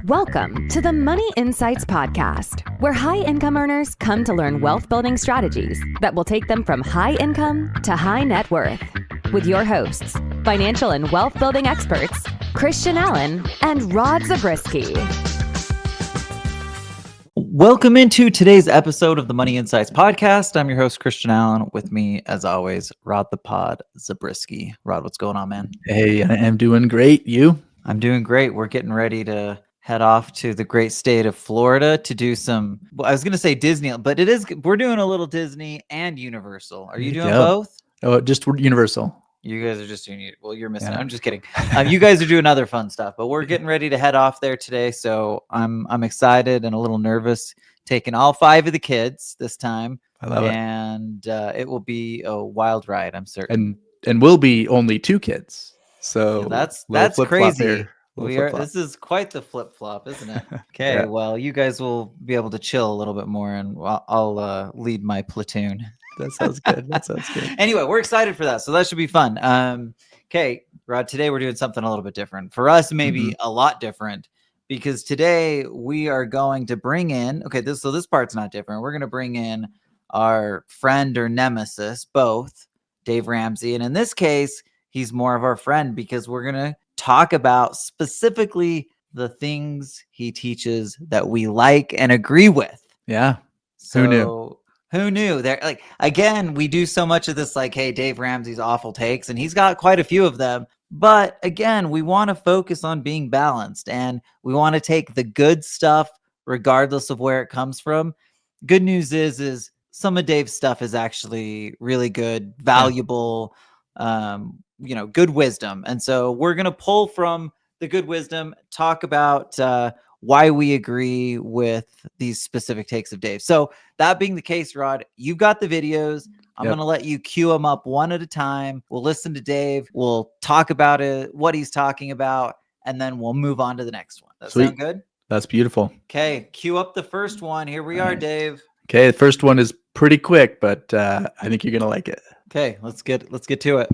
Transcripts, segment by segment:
Welcome to the Money Insights Podcast, where high-income earners come to learn wealth-building strategies that will take them from high income to high net worth. With your hosts, financial and wealth-building experts, Christian Allen and Rod Zabriskie. Welcome into today's episode of the Money Insights Podcast. I'm your host, Christian Allen. With me, as always, Rod the Pod Zabriskie. Rod, what's going on, man? Hey, I am doing great. You? I'm doing great. We're getting ready to head off to the great state of Florida to do some, well, I was going to say Disney, but we're doing a little Disney and Universal. Are you doing both? Oh, just Universal. You guys are just doing it. Well, you're missing it. I'm just kidding. You guys are doing other fun stuff, but we're getting ready to head off there today. So I'm excited and a little nervous, taking all 5 of the kids this time. I love it. And it will be a wild ride, I'm certain. And we'll be only 2 kids. So yeah, that's crazy. This is quite the flip-flop, isn't it? Okay, yeah. Well, you guys will be able to chill a little bit more, and I'll lead my platoon. That sounds good. Anyway, we're excited for that, so that should be fun. Okay, Rod, today we're doing something a little bit different. For us, maybe a lot different, because today we are going to bring in, this part's not different. We're going to bring in our friend or nemesis, both, Dave Ramsey, and in this case, he's more of our friend because we're going to talk about specifically the things he teaches that we like and agree with. Yeah. So, who knew? There, like, again, we do so much of this, like, hey, Dave Ramsey's awful takes, and he's got quite a few of them. But again, we want to focus on being balanced, and we want to take the good stuff regardless of where it comes from. Good news is some of Dave's stuff is actually really good, valuable, good wisdom. And so we're going to pull from the good wisdom, talk about why we agree with these specific takes of Dave. So that being the case, Rod, you've got the videos. I'm going to let you cue them up one at a time. We'll listen to Dave. We'll talk about it, what he's talking about, and then we'll move on to the next one. That sound good? That's beautiful. Okay, cue up the first one. Here we are, Dave. Okay, the first one is pretty quick, but I think you're going to like it. Okay, let's get to it.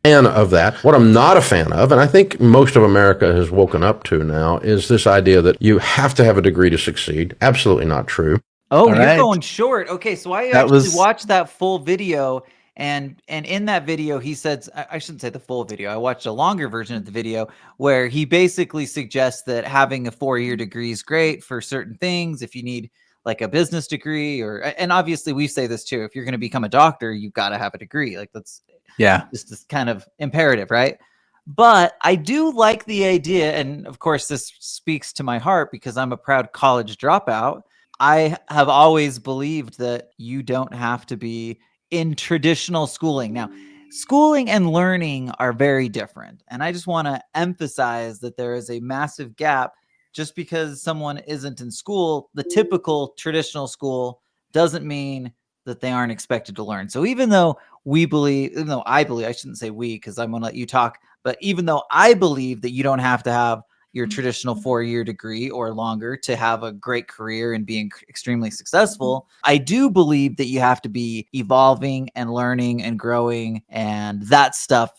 Fan of that. What I'm not a fan of, and I think most of America has woken up to now, is this idea that you have to have a degree to succeed. Absolutely not true. Oh, you're going short. Okay, so I actually watched that full video, and in that video, he said, I shouldn't say the full video. I watched a longer version of the video where he basically suggests that having a 4-year degree is great for certain things. If you need like a business degree, and obviously we say this too, if you're going to become a doctor, you've got to have a degree. Like that's just this kind of imperative, right? But I do like the idea, and of course this speaks to my heart because I'm a proud college dropout. I have always believed that you don't have to be in traditional schooling. Now, schooling and learning are very different, and I just want to emphasize that there is a massive gap. Just because someone isn't in school, the typical traditional school, doesn't mean that they aren't expected to learn. So even though I shouldn't say we, because I'm going to let you talk, but even though I believe that you don't have to have your traditional 4-year degree or longer to have a great career and being extremely successful, I do believe that you have to be evolving and learning and growing. And that stuff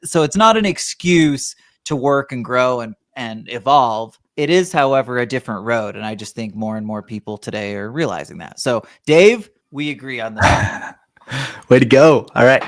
so it's not an excuse to work and grow and evolve. It is, however, a different road. And I just think more and more people today are realizing that. So Dave, we agree on that. Way to go. All right.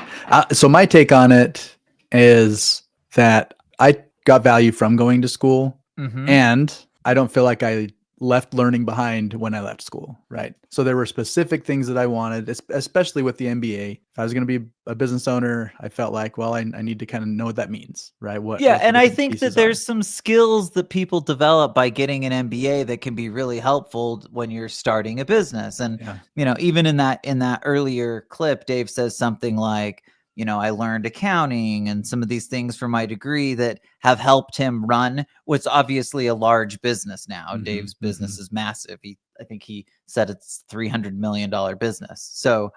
So my take on it is that I got value from going to school, and I don't feel like I left learning behind when I left school. Right. So there were specific things that I wanted, especially with the MBA. If I was going to be a business owner, I felt like, well, I need to kind of know what that means. Right. And I think that there's some skills that people develop by getting an MBA that can be really helpful when you're starting a business. And, even in that earlier clip, Dave says something like, I learned accounting and some of these things from my degree that have helped him run what's obviously a large business now. Dave's business is massive. I think he said it's $300 million business. So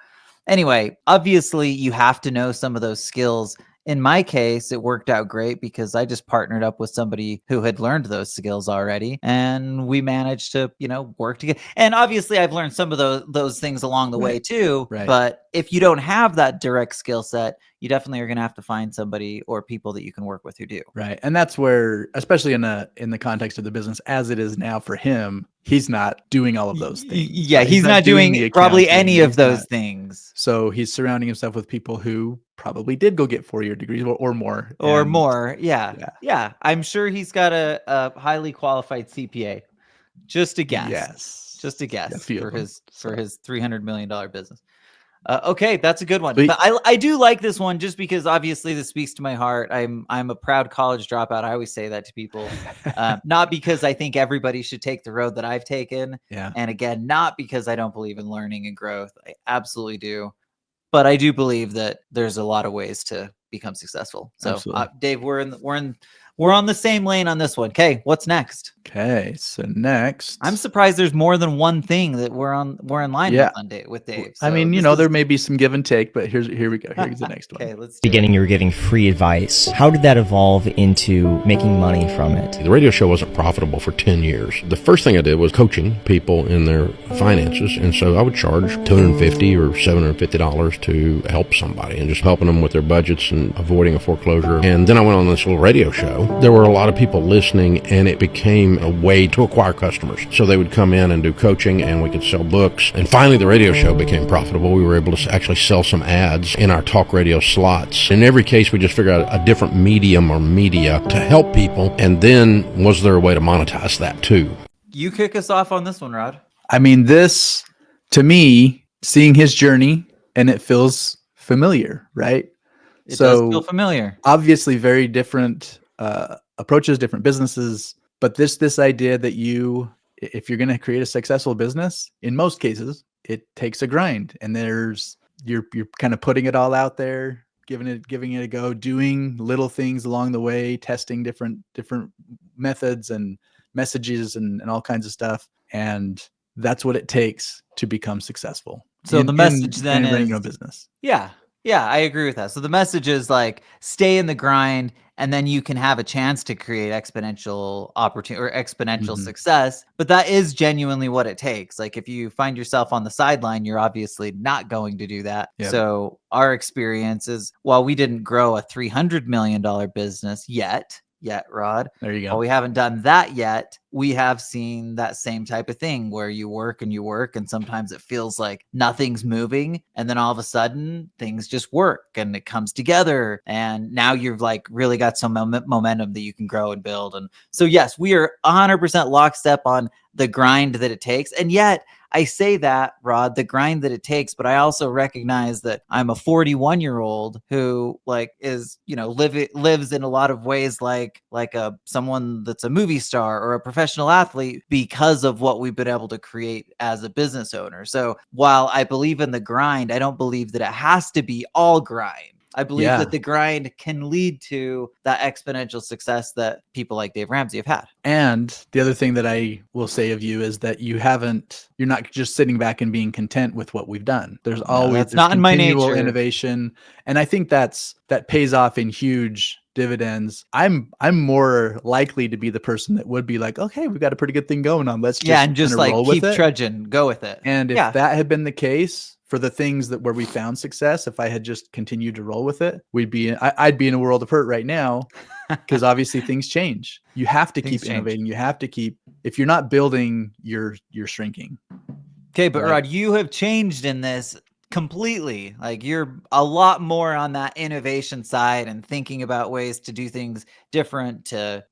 anyway, obviously you have to know some of those skills in my case, it worked out great because I just partnered up with somebody who had learned those skills already, and we managed to, work together. And obviously I've learned some of those things along the way too, but if you don't have that direct skill set, you definitely are going to have to find somebody or people that you can work with who do. Right. And that's where, especially in the context of the business as it is now for him, he's not doing all of those things. Yeah, he's not doing probably any of those things. So he's surrounding himself with people who probably did go get 4-year degrees or more. Or more. Yeah. I'm sure he's got a highly qualified CPA. Just a guess. Yes. Just a guess for his $300 million business. Okay, that's a good one. But I do like this one just because obviously this speaks to my heart. I'm a proud college dropout. I always say that to people, not because I think everybody should take the road that I've taken. Yeah. And again, not because I don't believe in learning and growth. I absolutely do. But I do believe that there's a lot of ways to become successful. So Dave, we're on the same lane on this one. Okay, what's next? Okay, so next, I'm surprised there's more than one thing that we're in line with Dave. So I mean, there may be some give and take, but here we go. Here's the next one. Okay, let's beginning you were giving free advice. How did that evolve into making money from it? The radio show wasn't profitable for 10 years. The first thing I did was coaching people in their finances, and so I would charge $250 or $750 to help somebody and just helping them with their budgets and avoiding a foreclosure. And then I went on this little radio show. There were a lot of people listening, and it became a way to acquire customers. So they would come in and do coaching, and we could sell books. And finally, the radio show became profitable. We were able to actually sell some ads in our talk radio slots. In every case, we just figured out a different medium or media to help people. And then was there a way to monetize that too? You kick us off on this one, Rod. I mean, this, to me, seeing his journey, and it feels familiar, right? It does feel familiar. Obviously, very different approaches, different businesses, but this idea that if you're going to create a successful business, in most cases, it takes a grind, and you're kind of putting it all out there, giving it a go, doing little things along the way, testing different methods and messages and all kinds of stuff, and that's what it takes to become successful. So the message then is running a business. Yeah, I agree with that. So the message is like, stay in the grind, and then you can have a chance to create exponential opportunity or exponential success. But that is genuinely what it takes. Like if you find yourself on the sideline, you're obviously not going to do that. Yep. So our experience is, while we didn't grow a $300 million business yet, Rod. There you go. While we haven't done that yet, we have seen that same type of thing where you work and sometimes it feels like nothing's moving, and then all of a sudden things just work and it comes together, and now you've like really got some momentum that you can grow and build. And so yes, we are 100% lockstep on the grind that it takes. And yet I say that, Rod, the grind that it takes, but I also recognize that I'm a 41-year-old who is, lives in a lot of ways like someone that's a movie star or a professional athlete because of what we've been able to create as a business owner. So while I believe in the grind, I don't believe that it has to be all grind. I believe that the grind can lead to that exponential success that people like Dave Ramsey have had. And the other thing that I will say of you is that you're not just sitting back and being content with what we've done. There's always not in my nature. Innovation. And I think that pays off in huge dividends. I'm more likely to be the person that would be like, okay, we've got a pretty good thing going on. Let's just keep trudging, go with it. And if that had been the case for the things where we found success, if I had just continued to roll with it, I'd be in a world of hurt right now, because obviously things change. You have to keep innovating. You have to keep, if you're not building, you're shrinking. Okay, but Rod, you have changed in this completely. Like you're a lot more on that innovation side and thinking about ways to do things different, to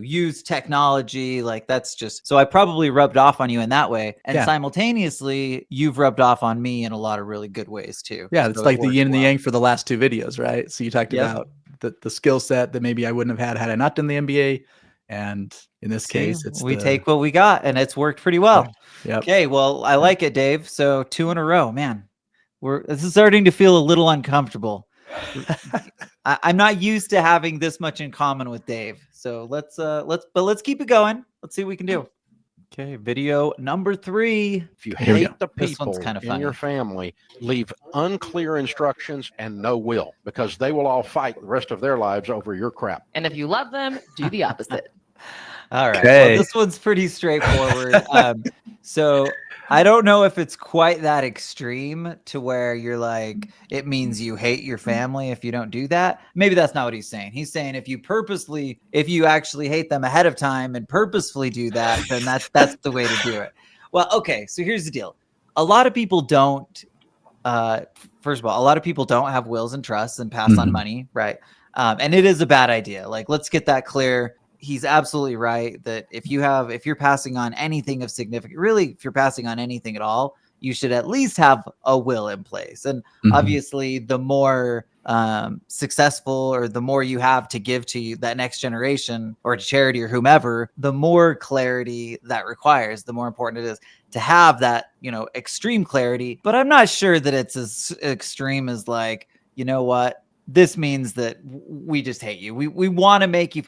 use technology. Like that's just, so I probably rubbed off on you in that way. And simultaneously you've rubbed off on me in a lot of really good ways too. Yeah. It's like the yin and the yang for the last two videos, right? So you talked about the skill set that maybe I wouldn't have had I not done the MBA. And in this case, we take what we got, and it's worked pretty well. Yep. Okay. Well, I like it, Dave. So 2 in a row, man. This is starting to feel a little uncomfortable. I'm not used to having this much in common with Dave. So let's keep it going. Let's see what we can do. Okay, video number 3. If you Here we hate go. the This one's people kinda in funny. your family, leave unclear instructions and no will, because they will all fight the rest of their lives over your crap. And if you love them, do the opposite. All right. Okay. Well, this one's pretty straightforward. So I don't know if it's quite that extreme to where you're like, it means you hate your family if you don't do that. Maybe that's not what he's saying. He's saying if you actually hate them ahead of time and purposefully do that, then that's the way to do it. Well, okay. So here's the deal. A lot of people don't, first of all, a lot of people don't have wills and trusts and pass on money. Right. And it is a bad idea. Like, let's get that clear. He's absolutely right that if you're passing on anything of significant, really, if you're passing on anything at all, you should at least have a will in place. And obviously, the more successful or the more you have to give to that next generation or to charity or whomever, the more clarity that requires, the more important it is to have that, extreme clarity. But I'm not sure that it's as extreme as like, you know what, this means that we just hate you. We want to make you.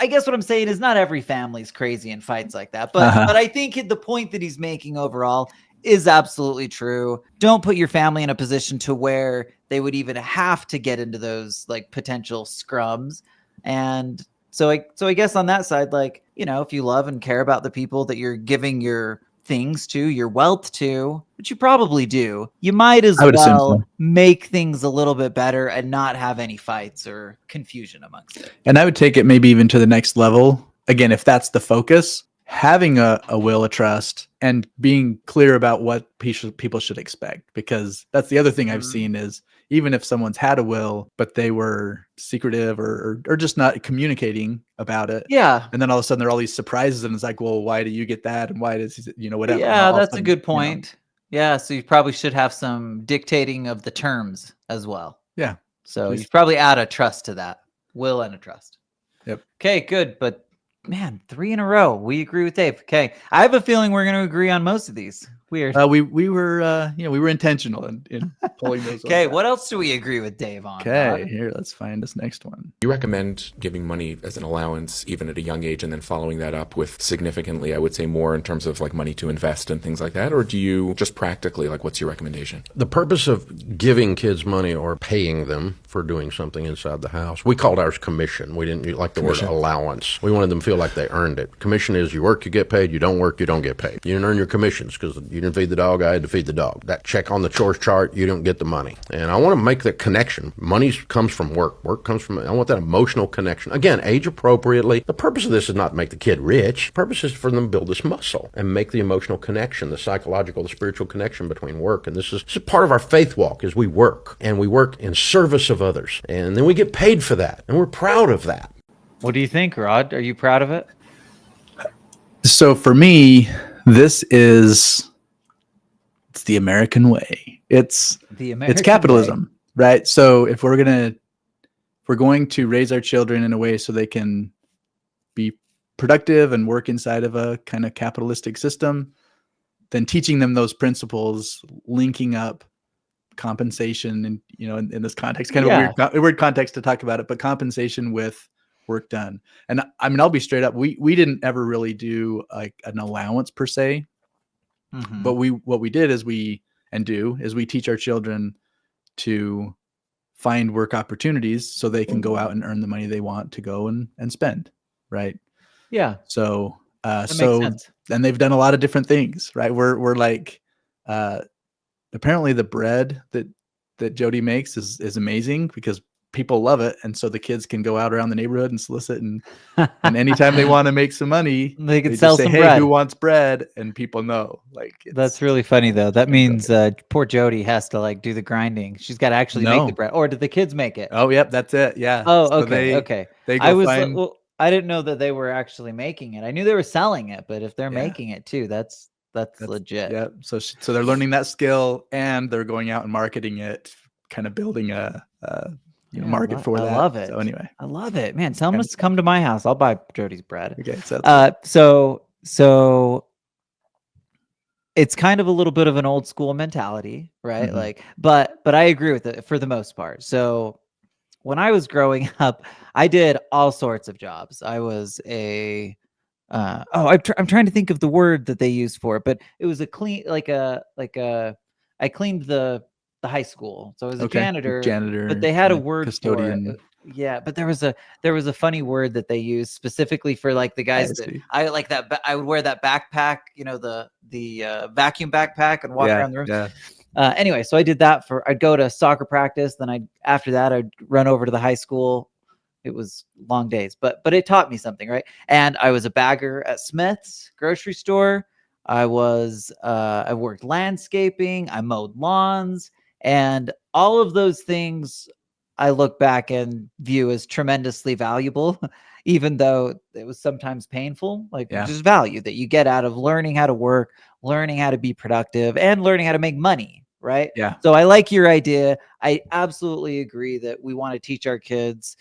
I guess what I'm saying is not every family's crazy and fights like that. But I think the point that he's making overall is absolutely true. Don't put your family in a position to where they would even have to get into those like potential scrums. And so I guess on that side, like, if you love and care about the people that you're giving your things to, your wealth to, which you probably do, you might as well make things a little bit better and not have any fights or confusion amongst it. And I would take it maybe even to the next level. Again, if that's the focus, having a will, a trust, and being clear about what people should expect. Because that's the other thing I've seen is even if someone's had a will, but they were secretive or just not communicating about it. Yeah. And then all of a sudden there are all these surprises and it's like, well, why do you get that? And why does, whatever. Yeah, that's a good point. Yeah. So you probably should have some dictating of the terms as well. Yeah. So you probably add a trust to that, will and a trust. Yep. Okay, good. But man, 3 in a row. We agree with Dave. Okay. I have a feeling we're going to agree on most of these. Weird. We were intentional in pulling those. Okay. What else do we agree with Dave on? Okay. Here, let's find this next one. You recommend giving money as an allowance even at a young age and then following that up with significantly, I would say, more in terms of like money to invest and things like that? Or do you just practically, like, what's your recommendation? The purpose of giving kids money or paying them for doing something inside the house, we called ours commission. We didn't like the word allowance. We wanted them to feel like they earned it. Commission is you work, you get paid. You don't work, you don't get paid. You didn't earn your commissions because you didn't feed the dog, I had to feed the dog. That check on the chores chart, you don't get the money. And I want to make the connection. Money comes from work. Work comes from, I want that emotional connection. Again, age appropriately. The purpose of this is not to make the kid rich. The purpose is for them to build this muscle and make the emotional connection, the psychological, the spiritual connection between work. And this is part of our faith walk is we work. And we work in service of others. And then we get paid for that. And we're proud of that. What do you think, Rod? Are you proud of it? So for me, it's the American way. It's capitalism, right? So if we're going to raise our children in a way so they can be productive and work inside of a kind of capitalistic system, then teaching them those principles, linking up compensation and, in this context, kind of a weird context to talk about it, but compensation with work done. And I mean, I'll be straight up. We didn't ever really do like an allowance per se. But what we did is we teach our children to find work opportunities so they can go out and earn the money they want to go and spend. Right. Yeah. So, makes sense. And they've done a lot of different things, right? We're like, apparently the bread that Jody makes is amazing because people love it. And so the kids can go out around the neighborhood and solicit and anytime they want to make some money, they can sell say, some hey, bread. Who wants bread? And people know. Like that's really funny though. That means poor Jody has to like do the grinding. She's got to actually make the bread. Or do the kids make it? Oh, yep, that's it. Yeah. Oh, so okay. They go I didn't know that they were actually making it. I knew they were selling it, but if they're making it too, that's legit. Yeah. So they're learning that skill and they're going out and marketing it, kind of building a market for that. I love it. So anyway, I love it, man. Tell them to come to my house. I'll buy Jody's bread. Okay. So it's kind of a little bit of an old school mentality, right? Mm-hmm. Like, but I agree with it for the most part. So when I was growing up, I did all sorts of jobs. I was a I'm trying to think of the word that they used for it, but it was a clean, I cleaned the high school, so I was a janitor, but they had a word custodian. for it. Yeah, but there was a funny word that they used specifically for like the guys I like that. I would wear that backpack, the vacuum backpack, and walk around the room. Yeah. Anyway, so I did that I'd go to soccer practice. Then after that, I'd run over to the high school. It was long days, but it taught me something, right? And I was a bagger at Smith's grocery store. I worked landscaping. I mowed lawns, and all of those things I look back and view as tremendously valuable, even though it was sometimes painful. Just value that you get out of learning how to work, learning how to be productive, and learning how to make money, right? Yeah. So I like your idea. I absolutely agree that we want to teach our kids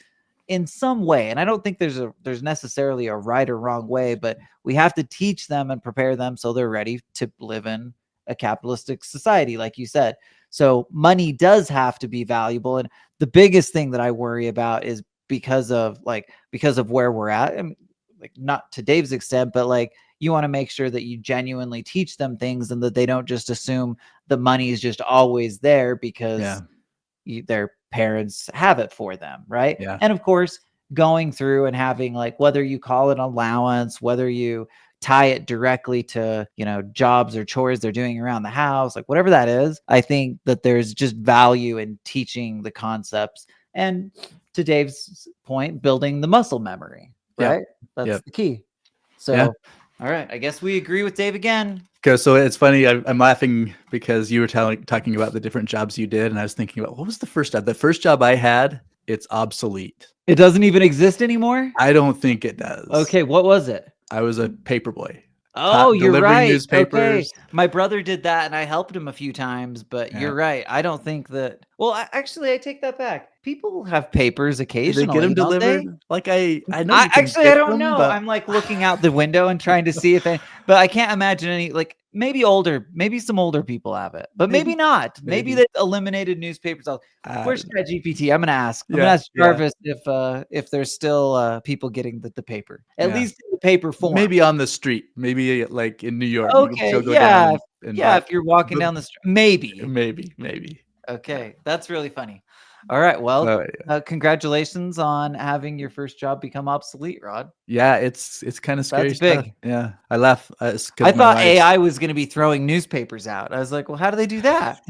in some way, and I don't think there's necessarily a right or wrong way, but we have to teach them and prepare them so they're ready to live in a capitalistic society, like you said. So money does have to be valuable, and the biggest thing that I worry about is because of where we're at. I mean, like, not to Dave's extent, but like, you want to make sure that you genuinely teach them things and that they don't just assume the money is just always there because their parents have it for them, right? Yeah. And of course, going through and having, like, whether you call it allowance, whether you tie it directly to, jobs or chores they're doing around the house, like whatever that is, I think that there's just value in teaching the concepts. And to Dave's point, building the muscle memory, right? That's the key. So, all right, I guess we agree with Dave again. Okay, so it's funny. I'm laughing because you were talking about the different jobs you did, and I was thinking about, what was the first job? The first job I had, it's obsolete. It doesn't even exist anymore? I don't think it does. Okay, what was it? I was a paper boy. Oh, you're right. Newspapers. Okay. My brother did that, and I helped him a few times, but you're right. I don't think that. Well, I take that back. People have papers occasionally. They get them delivered. Like I know. I don't know. But I'm like looking out the window and trying to see but I can't imagine any, like, maybe some older people have it, but maybe not. Maybe they eliminated newspapers. Where's ChatGPT? I'm gonna ask. I'm gonna ask Jarvis if there's still people getting the paper, at least in the paper form. Maybe on the street. Maybe like in New York. Okay. If you're walking down the street, maybe. Okay, that's really funny. All right, well, congratulations on having your first job become obsolete, Rod. Yeah, it's kind of scary. That's big. Stuff. Yeah, I laugh. I thought AI was going to be throwing newspapers out. I was like, well, how do they do that?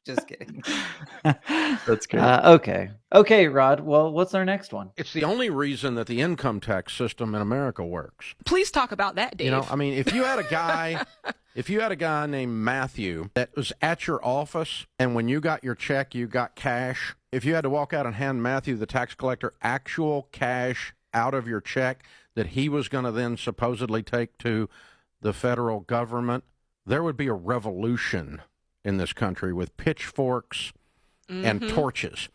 Just kidding. That's great. Okay, Rod. Well, what's our next one? It's the only reason that the income tax system in America works. Please talk about that, Dave. If you had a guy, named Matthew that was at your office, and when you got your check, you got cash. If you had to walk out and hand Matthew, the tax collector, actual cash out of your check that he was going to then supposedly take to the federal government, there would be a revolution in this country with pitchforks and torches.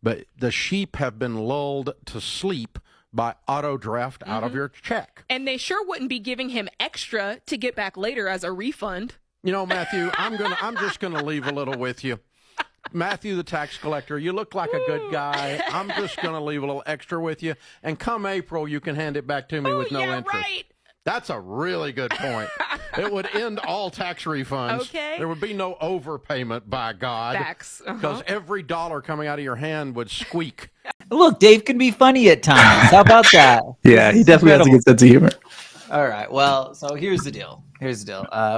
But the sheep have been lulled to sleep by auto draft out of your check. And they sure wouldn't be giving him extra to get back later as a refund. Matthew, I'm just gonna leave a little with you. Matthew, the tax collector, you look like a good guy. I'm just gonna leave a little extra with you, and come April, you can hand it back to me with no interest. Right. That's a really good point. It would end all tax refunds. Okay. There would be no overpayment, by God. Facts. Because every dollar coming out of your hand would squeak. Look, Dave can be funny at times. How about that? Yeah, he definitely has a good sense of humor. All right. Well, so here's the deal.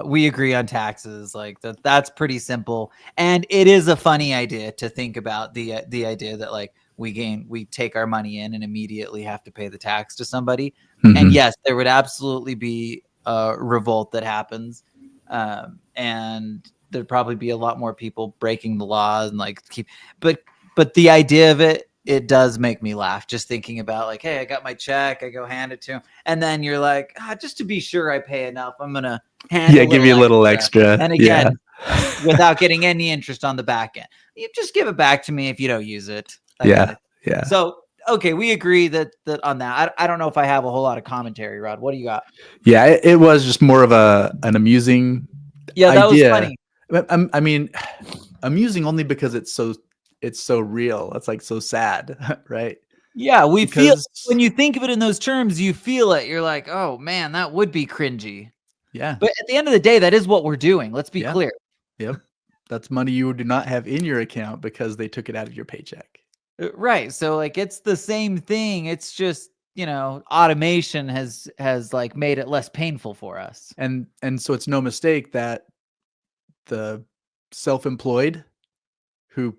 We agree on taxes. Like that's pretty simple. And it is a funny idea to think about the idea that, like, we take our money in and immediately have to pay the tax to somebody. Mm-hmm. And yes, there would absolutely be a revolt that happens. And there'd probably be a lot more people breaking the laws and but the idea of it does make me laugh, just thinking about, like, hey, I got my check, I go hand it to him, and then you're like, just to be sure I pay enough, I'm gonna give you a little extra. And again, without getting any interest on the back end, you just give it back to me if you don't use it. Yeah. So okay, we agree that on that. I don't know if I have a whole lot of commentary, Rod. What do you got? Yeah, it was just more of an amusing that idea. Was funny. I mean, amusing only because it's so real. It's like so sad, right? Yeah, we feel when you think of it in those terms, you feel it. You're like, oh man, that would be cringy. Yeah. But at the end of the day, that is what we're doing. Let's be clear. Yep. That's money you do not have in your account because they took it out of your paycheck. Right. So like it's the same thing. It's just, automation has like made it less painful for us. And so it's no mistake that the self-employed who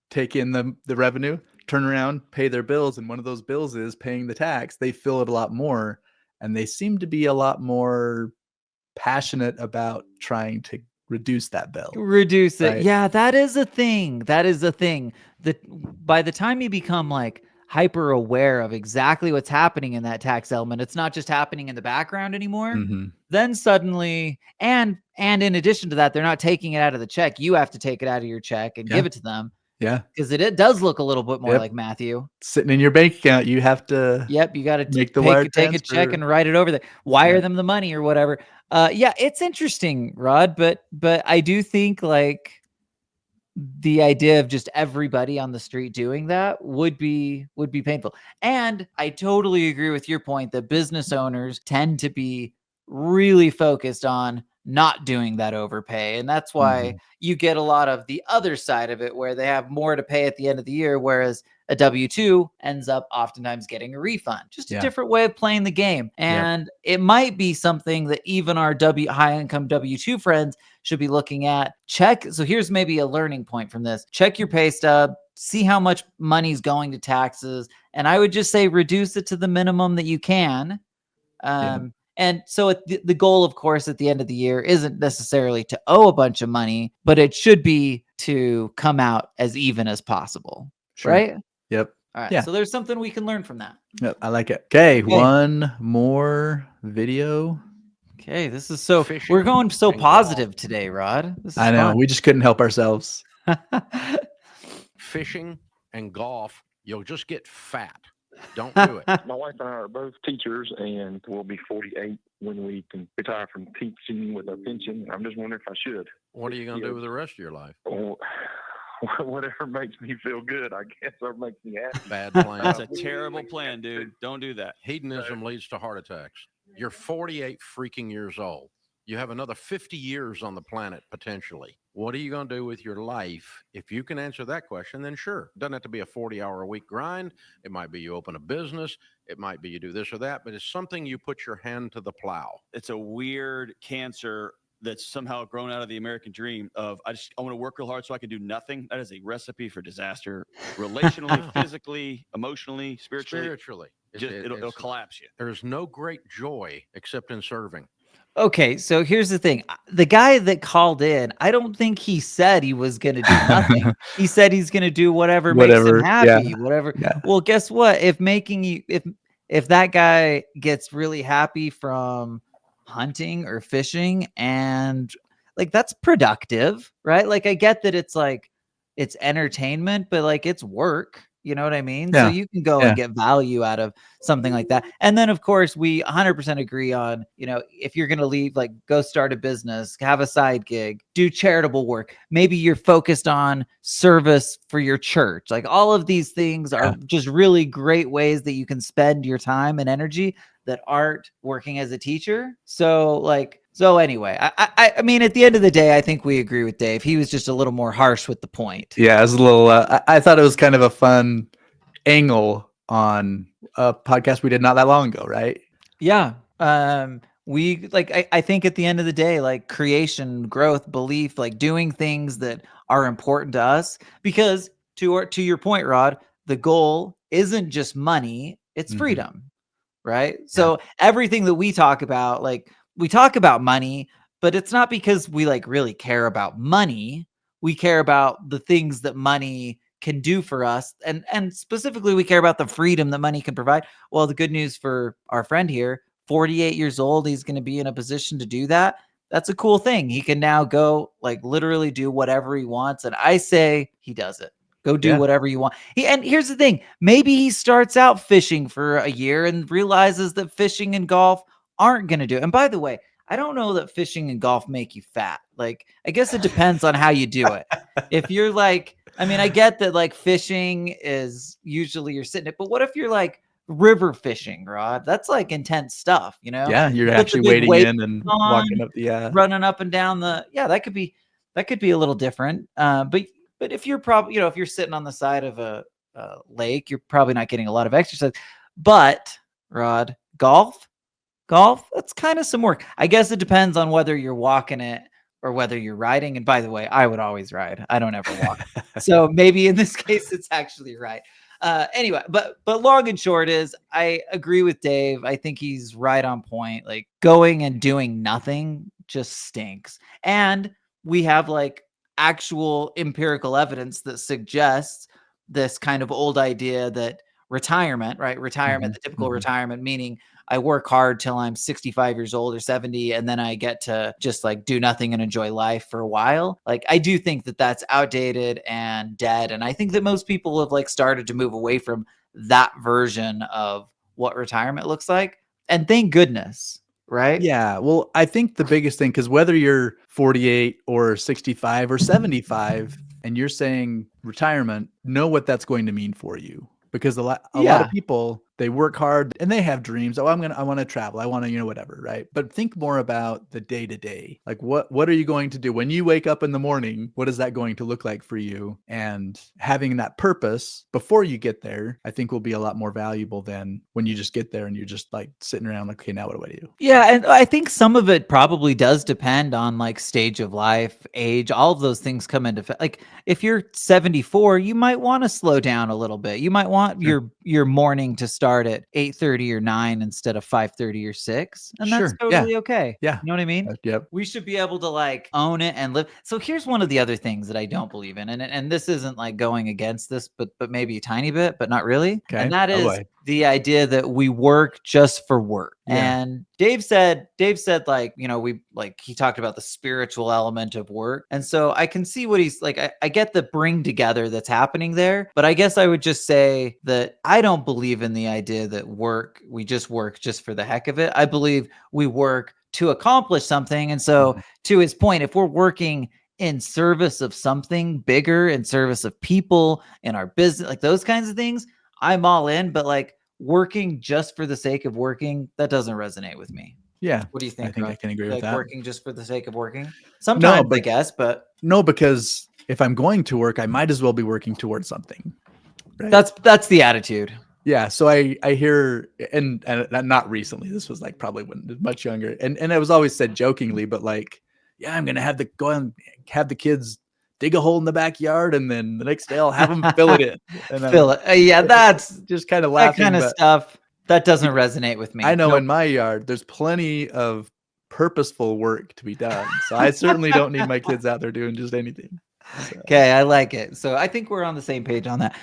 take in the revenue, turn around, pay their bills, and one of those bills is paying the tax. They feel it a lot more, and they seem to be a lot more passionate about trying to reduce that bill. Reduce it. Right? Yeah, that is a thing. That by the time you become like hyper aware of exactly what's happening in that tax element, it's not just happening in the background anymore. Mm-hmm. Then suddenly, and in addition to that, they're not taking it out of the check. You have to take it out of your check and give it to them. Yeah. Because it does look a little bit more like Matthew. Sitting in your bank account, you have to you got to take a check and write it over there. Wire them the money or whatever. Yeah, it's interesting, Rod, but I do think like the idea of just everybody on the street doing that would be painful. And I totally agree with your point that business owners tend to be really focused on not doing that overpay. And that's why you get a lot of the other side of it where they have more to pay at the end of the year, whereas a W-2 ends up oftentimes getting a refund. Just a different way of playing the game. And it might be something that even our high-income W-2 friends should be looking at. So here's maybe a learning point from this. Check your pay stub, see how much money's going to taxes, and I would just say reduce it to the minimum that you can. And so the goal, of course, at the end of the year isn't necessarily to owe a bunch of money, but it should be to come out as even as possible. Sure. Right? Yep. All right. Yeah. So there's something we can learn from that. Yep. I like it. Okay. One more video. Okay. This is we're going so positive today, Rod. This is I know. Fun. We just couldn't help ourselves. Fishing and golf, you'll just get fat. Don't do it. My wife and I are both teachers, and we'll be 48 when we can retire from teaching with a pension. I'm just wondering if I should. What are you going to do with the rest of your life? Well, whatever makes me feel good, I guess, or makes me happy. Bad plan. That's a terrible plan, dude. Don't do that. Hedonism leads to heart attacks. You're 48 freaking years old. You have another 50 years on the planet, potentially. What are you going to do with your life? If you can answer that question, then sure. It doesn't have to be a 40-hour-a-week grind. It might be you open a business. It might be you do this or that, but it's something you put your hand to the plow. It's a weird cancer that's somehow grown out of the American dream of I want to work real hard so I can do nothing. That is a recipe for disaster, relationally, physically, emotionally, spiritually. It'll collapse you. There's no great joy except in serving. Okay, so here's the thing. The guy that called in, I don't think he said he was going to do nothing. He said he's going to do whatever makes him happy, whatever. Yeah. Well, guess what? If that guy gets really happy from hunting or fishing and like that's productive, right? Like I get that it's like it's entertainment, but like it's work. You know what I mean? Yeah. So you can go and get value out of something like that. And then, of course, we 100% agree on, if you're going to leave, like go start a business, have a side gig, do charitable work. Maybe you're focused on service for your church. Like all of these things are just really great ways that you can spend your time and energy that aren't working as a teacher. So anyway, I mean, at the end of the day, I think we agree with Dave. He was just a little more harsh with the point. Yeah, it was a little, I thought it was kind of a fun angle on a podcast we did not that long ago, right? Yeah. I think at the end of the day, like creation, growth, belief, like doing things that are important to us, because to your point, Rod, the goal isn't just money, it's freedom. Right. So everything that we talk about, like we talk about money, but it's not because we like really care about money. We care about the things that money can do for us. And specifically, we care about the freedom that money can provide. Well, the good news for our friend here, 48 years old, he's going to be in a position to do that. That's a cool thing. He can now go like literally do whatever he wants. And I say he does it. Go do whatever you want. And here's the thing. Maybe he starts out fishing for a year and realizes that fishing and golf aren't going to do it. And by the way, I don't know that fishing and golf make you fat. Like, I guess it depends on how you do it. If you're like I mean, I get that like fishing is usually you're sitting it, but what if you're like river fishing, Rod? That's like intense stuff, you know? Yeah, you're Put actually the big wading weight in and on, walking up the running up and down that could be a little different. But if you're probably, if you're sitting on the side of a lake, you're probably not getting a lot of exercise. But Rod, golf, that's kind of some work. I guess it depends on whether you're walking it or whether you're riding. And by the way, I would always ride. I don't ever walk. So maybe in this case, it's actually right. Anyway, but long and short is I agree with Dave. I think he's right on point. Like going and doing nothing just stinks. And we have like actual empirical evidence that suggests this kind of old idea that retirement, right? Retirement, the typical retirement, meaning I work hard till I'm 65 years old or 70, and then I get to just like do nothing and enjoy life for a while. Like I do think that that's outdated and dead. And I think that most people have like started to move away from that version of what retirement looks like. And thank goodness, right? Yeah. Well, I think the biggest thing, because whether you're 48 or 65 or 75, and you're saying retirement, know what that's going to mean for you. Because a lot of people, they work hard and they have dreams. Oh, I want to travel. I want to, whatever. Right. But think more about the day to day. Like what are you going to do when you wake up in the morning? What is that going to look like for you? And having that purpose before you get there, I think will be a lot more valuable than when you just get there and you're just like sitting around like, okay, now what do I do? Yeah. And I think some of it probably does depend on like stage of life, age, all of those things come into like if you're 74, you might want to slow down a little bit. You might want your morning to start at 8:30 or 9 instead of 5:30 or 6, and that's totally okay. Yeah, you know what I mean. Yep. We should be able to like own it and live. So here's one of the other things that I don't believe in, and this isn't like going against this, but maybe a tiny bit, but not really. Okay. And that is the idea that we work just for work. And Dave said like, he talked about the spiritual element of work. And so I can see what he's like. I get the bring together that's happening there, but I guess I would just say that I don't believe in the idea that we just work just for the heck of it. I believe we work to accomplish something. And so to his point, if we're working in service of something bigger, in service of people in our business, like those kinds of things, I'm all in. But like working just for the sake of working, that doesn't resonate with me. Yeah. What do you think? I think I can agree with that. Working just for the sake of working? Sometimes, I guess, but no, because if I'm going to work, I might as well be working towards something. Right? That's the attitude. Yeah. So I hear, and not recently, this was like probably when I was much younger. And it was always said jokingly, but like, yeah, I'm going to go and have the kids dig a hole in the backyard, and then the next day I'll have them fill it in. And fill it. Yeah, that's just kind of laughing. That kind of stuff, that doesn't resonate with me. I know in my yard, there's plenty of purposeful work to be done. So I certainly don't need my kids out there doing just anything. So. Okay, I like it. So I think we're on the same page on that.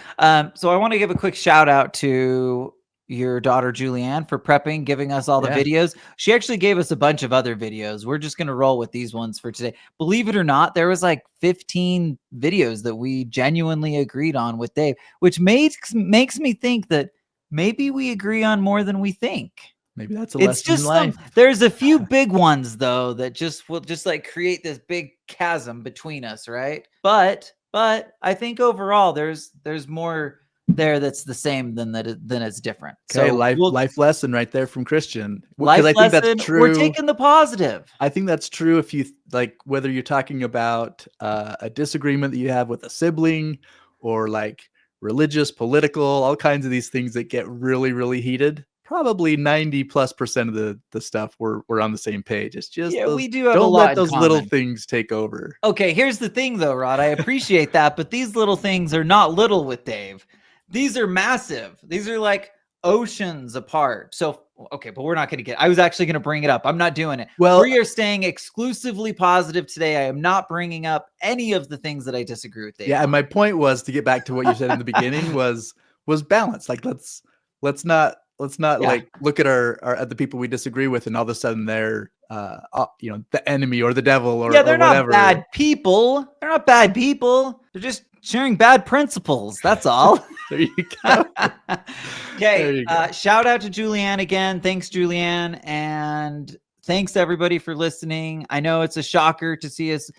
So I want to give a quick shout out to your daughter Julianne for prepping, giving us all the videos. She actually gave us a bunch of other videos. We're just going to roll with these ones for today. Believe it or not, there was like 15 videos that we genuinely agreed on with Dave, which makes me think that maybe we agree on more than we think. Maybe that's a lesson in life. There's a few big ones though that will just like create this big chasm between us, right? But I think overall there's more there that's the same than it's different. Okay, so life lesson right there from Christian. Life lesson, I think that's true. We're taking the positive. I think that's true if you like whether you're talking about a disagreement that you have with a sibling or like religious, political, all kinds of these things that get really, really heated. Probably 90+% of the stuff we're on the same page. It's just we do have don't a lot let those little things take over. Okay, here's the thing though, Rod. I appreciate that, but these little things are not little with Dave. These are massive. These are like oceans apart. So okay, but we're not going to I was actually going to bring it up. I'm not doing it. Well, we are staying exclusively positive today. I am not bringing up any of the things that I disagree with Dave. Yeah, and my point was to get back to what you said in the beginning was balance. Like let's not like look at at the people we disagree with and all of a sudden they're the enemy or the devil or they're or whatever. Not bad people. They're not bad people. They're just sharing bad principles. That's all. There you go. Okay. Shout out to Julianne again. Thanks, Julianne. And thanks everybody for listening. I know it's a shocker to see us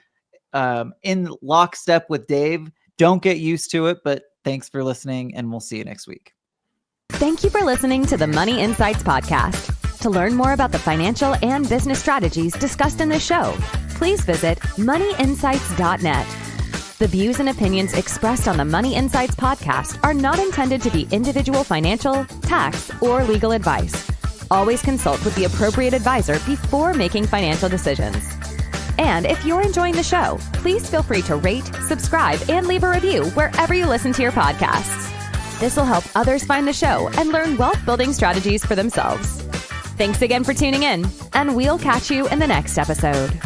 in lockstep with Dave. don't get used to it, but thanks for listening, and we'll see you next week. Thank you for listening to the Money Insights podcast. To learn more about the financial and business strategies discussed in this show, please visit moneyinsights.net. The views and opinions expressed on the Money Insights podcast are not intended to be individual financial, tax, or legal advice. Always consult with the appropriate advisor before making financial decisions. And if you're enjoying the show, please feel free to rate, subscribe, and leave a review wherever you listen to your podcasts. This will help others find the show and learn wealth-building strategies for themselves. Thanks again for tuning in, and we'll catch you in the next episode.